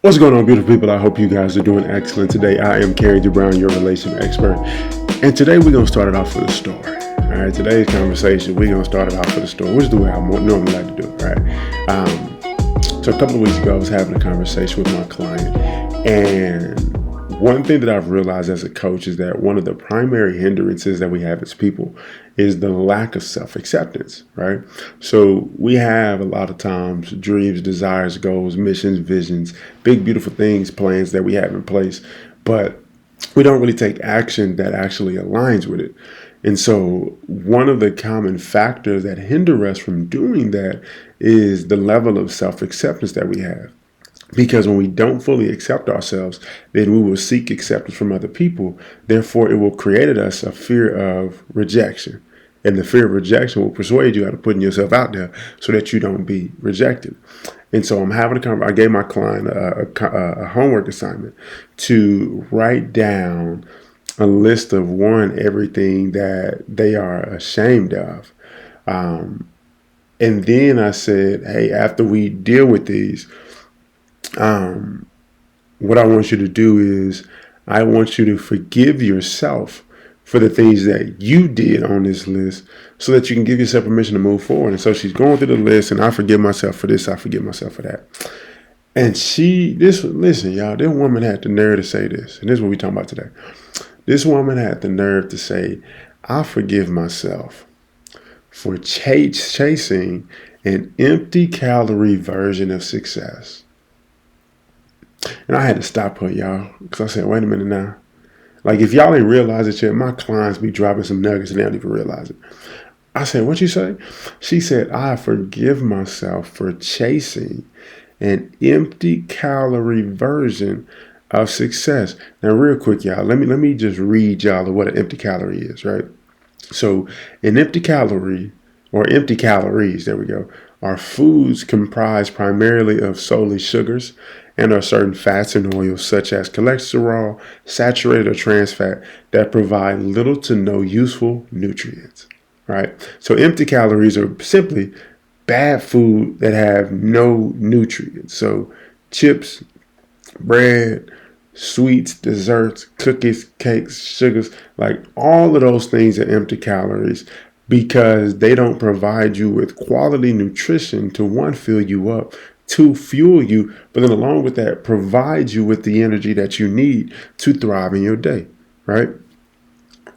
What's going on, beautiful people? I hope you guys are doing excellent today. I am Carrington Brown, your relationship expert. And today we're going to start it off with a story. All right, today's conversation, we're going to start it off with a story, which is the way I normally like to do it, right? So a couple of weeks ago, I was having a conversation with my client. And one thing that I've realized as a coach is that one of the primary hindrances that we have as people is the lack of self-acceptance, right? So we have a lot of times dreams, desires, goals, missions, visions, big, beautiful things, plans that we have in place, but we don't really take action that actually aligns with it. And so one of the common factors that hinder us from doing that is the level of self-acceptance that we have. Because when we don't fully accept ourselves, then we will seek acceptance from other people. Therefore, it will create in us a fear of rejection. And the fear of rejection will persuade you out of putting yourself out there so that you don't be rejected. And so I'm having a conversation. I gave my client a homework assignment to write down a list of everything that they are ashamed of. And then I said, hey, after we deal with these, what I want you to do is I want you to forgive yourself for the things that you did on this list so that you can give yourself permission to move forward. And so she's going through the list, and I forgive myself for this, I forgive myself for that. And listen, y'all, this woman had the nerve to say this, and this is what we're talking about today. This woman had the nerve to say, I forgive myself for chasing an empty calorie version of success. And I had to stop her, y'all, because I said, wait a minute now. Like, if y'all ain't realize it yet, my clients be dropping some nuggets and they don't even realize it. I said, what you say? She said, I forgive myself for chasing an empty calorie version of success. Now, real quick, y'all, let me just read y'all what an empty calorie is, right? So an empty calorie, or empty calories, there we go, are foods comprised primarily of solely sugars and are certain fats and oils such as cholesterol, saturated or trans fat that provide little to no useful nutrients, right? So empty calories are simply bad food that have no nutrients. So chips, bread, sweets, desserts, cookies, cakes, sugars, like all of those things are empty calories because they don't provide you with quality nutrition to, one, fill you up, to fuel you, but then along with that, provide you with the energy that you need to thrive in your day, right?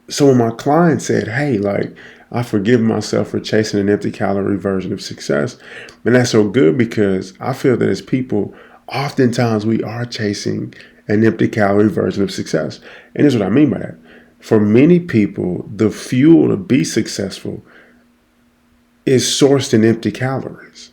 So when my client said, hey, like, I forgive myself for chasing an empty calorie version of success, and that's so good because I feel that as people, oftentimes we are chasing an empty calorie version of success. And here's what I mean by that. For many people, the fuel to be successful is sourced in empty calories.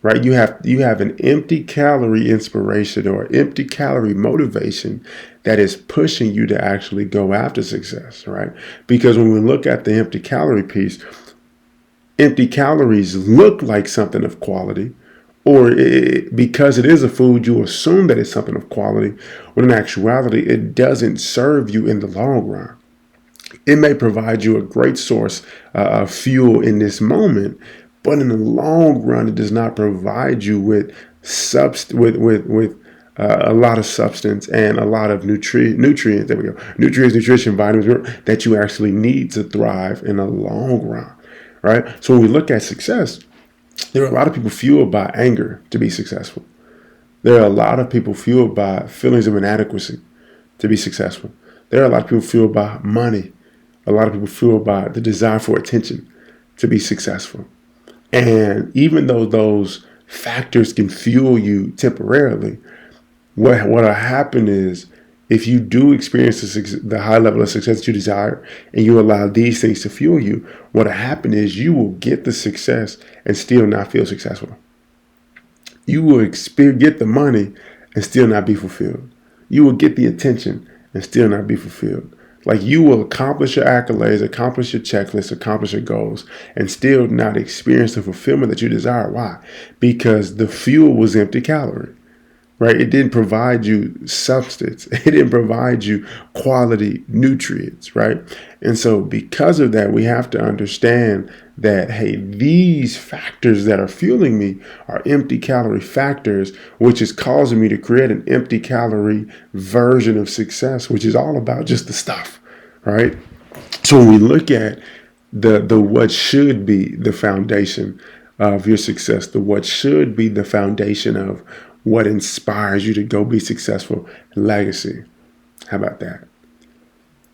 Right? You have an empty calorie inspiration or empty calorie motivation that is pushing you to actually go after success, right? Because when we look at the empty calorie piece, empty calories look like something of quality, or because it is a food, you assume that it's something of quality, when in actuality, it doesn't serve you in the long run. It may provide you a great source of fuel in this moment, but in the long run, it does not provide you with a lot of substance and a lot of nutrients. There we go. Nutrients, nutrition, vitamins that you actually need to thrive in the long run, right? So when we look at success, there are a lot of people fueled by anger to be successful. There are a lot of people fueled by feelings of inadequacy to be successful. There are a lot of people fueled by money. A lot of people fueled by the desire for attention to be successful. And even though those factors can fuel you temporarily, what'll happen is if you do experience the high level of success that you desire and you allow these things to fuel you, what'll happen is you will get the success and still not feel successful. You will get the money and still not be fulfilled. You will get the attention and still not be fulfilled. Like, you will accomplish your accolades, accomplish your checklist, accomplish your goals, and still not experience the fulfillment that you desire. Why? Because the fuel was empty calorie. right? It didn't provide you substance. It didn't provide you quality nutrients, right? And so because of that, we have to understand that, hey, these factors that are fueling me are empty calorie factors, which is causing me to create an empty calorie version of success, which is all about just the stuff, right? So when we look at the what should be the foundation of your success, the what should be the foundation of what inspires you to go be successful, legacy. How about that?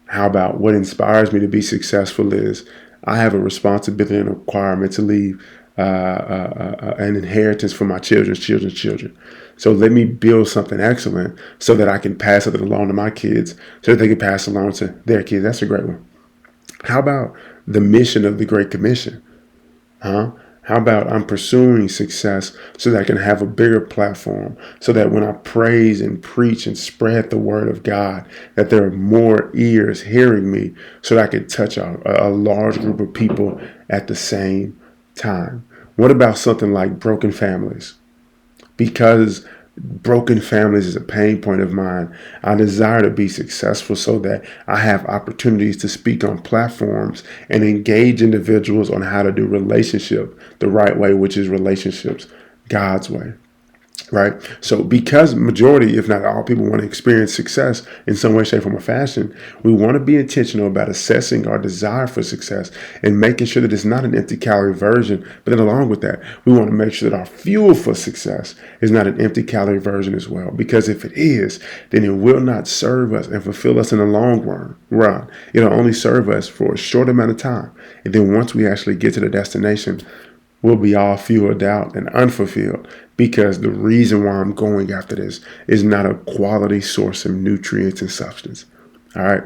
How about what inspires me to be successful is I have a responsibility and a requirement to leave an inheritance for my children's children. So let me build something excellent so that I can pass it along to my kids, so that they can pass it along to their kids. That's a great one. How about the mission of the Great Commission? How about I'm pursuing success so that I can have a bigger platform, so that when I praise and preach and spread the word of God, that there are more ears hearing me so that I can touch a large group of people at the same time? What about something like broken families? Because broken families is a pain point of mine, I desire to be successful so that I have opportunities to speak on platforms and engage individuals on how to do relationship the right way, which is relationships God's way. Right? So because majority, if not all people, want to experience success in some way, shape, form, or fashion, we want to be intentional about assessing our desire for success and making sure that it's not an empty calorie version. But then along with that, we want to make sure that our fuel for success is not an empty calorie version as well. Because if it is, then it will not serve us and fulfill us in the long run. It'll only serve us for a short amount of time. And then once we actually get to the destination, we'll be all fueled out and unfulfilled, because the reason why I'm going after this is not a quality source of nutrients and substance. All right.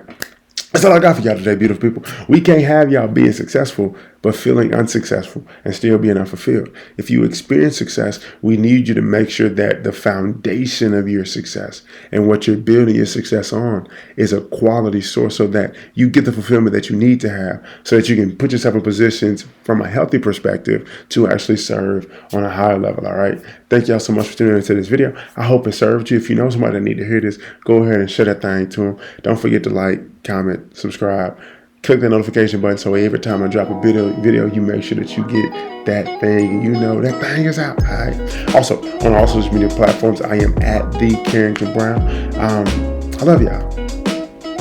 That's all I got for y'all today, beautiful people. We can't have y'all being successful but feeling unsuccessful and still being unfulfilled. If you experience success, we need you to make sure that the foundation of your success and what you're building your success on is a quality source, so that you get the fulfillment that you need to have, so that you can put yourself in positions from a healthy perspective to actually serve on a higher level. All right. Thank y'all so much for tuning into this video. I hope it served you. If you know somebody that need to hear this, go ahead and share that thing to them. Don't forget to like, comment, subscribe, click the notification button, so every time I drop a video, you make sure that you get that thing and you know that thing is out. All right. Also, on all social media platforms, I am at TheCarringtonBrown. I love y'all.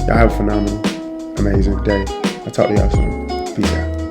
Y'all have a phenomenal, amazing day. I'll talk to y'all soon. Peace out.